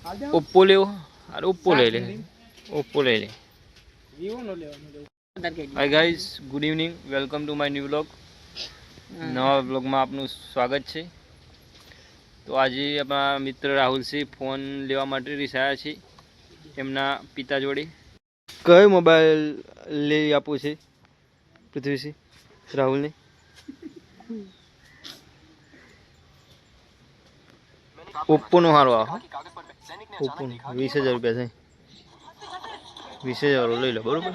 Oppo લેવો? અરે Oppo લઈ લે, ઓપ્પો લઈ લે. Hi guys, good evening, welcome to my new vlog. નવા વ્લોગમાં આપનું સ્વાગત છે. તો આજે આપણા મિત્ર રાહુલસિંહ ફોન લેવા માટે રીસાયા છે એમના પિતા જોડે. કયો મોબાઈલ લઈ આપવું છે પૃથ્વીસિંહ રાહુલને? ઓપ્પોનો સારો આવે. ઓપ્પોનો 20,000 રૂપિયા છે. 20,000 લઈ લો, બરોબર?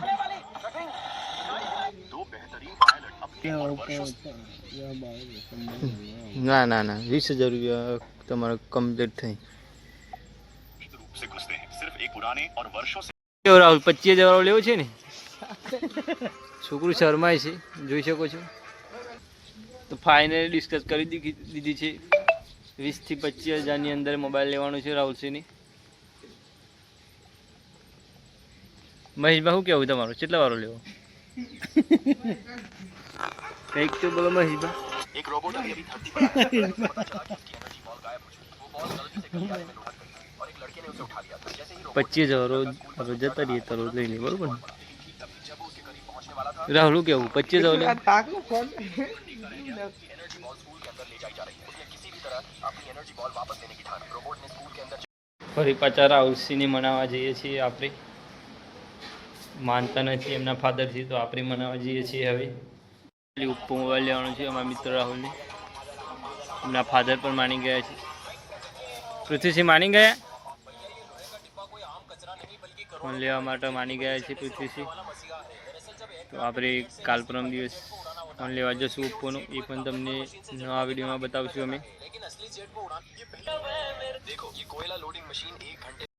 ના ના ના, 20,000 રૂપિયા તમારે કમ્પ્લીટ થઈ. રાહુલ 25,000 વાળો લેવો છે ને? છોકરું શરમાય છે, જોઈ શકો છો. તો ફાઇનલી ડિસ્કસ કરી દીધી છે. 20 થી 25,000 ની અંદર મોબાઈલ લેવાનો છે રાહુલસિંહની. મહેશભાઈ, શું કેવું તમારું? કેટલા વાળો લેવો? કંઈક તો બોલો મહેશભાઈ. એક રોબોટ અभी धरती पर आया है, पता चला कि उसकी एनर्जी बॉल गायब हो चुकी है। वो बॉल गलती से गलियारे में लुढ़क गई और एक लड़के ने उसे उठा लिया था। जैसे ही 25,000 रोज जता रही तो रोज લઈ લે, બરોબર ને? जब वो उसके करीब पहुंचने वाला था, રાહુલ કેવું 25,000 લે? एनर्जी बॉल स्कूल के अंदर ले जाई जा रही है। उसने किसी भी तरह अपनी एनर्जी बॉल वापस लेने की ठानी। रोबोट ने स्कूल के अंदर ફરી પાછા રાહુલસિંહને મનાવવા જઈએ છીએ આપણે. માનતા નથી એમના ફાધરથી, તો આપણે મનાવવા જઈએ છીએ હવે. ઓપ્પો મોબાઈલ લેવાનો છે અમારા મિત્ર રાહુલને. એમના ફાધર પણ માની ગયા છે. પૃથ્વીસિંહ માની ગયા? ફોન લેવા માટે માની ગયા છે પૃથ્વીસિંહ. તો આપણે કાલ પરમ દિવસ ફોન લેવા જશું ઓપ્પોનો, એ પણ તમને નવા વિડીયોમાં બતાવશું અમે.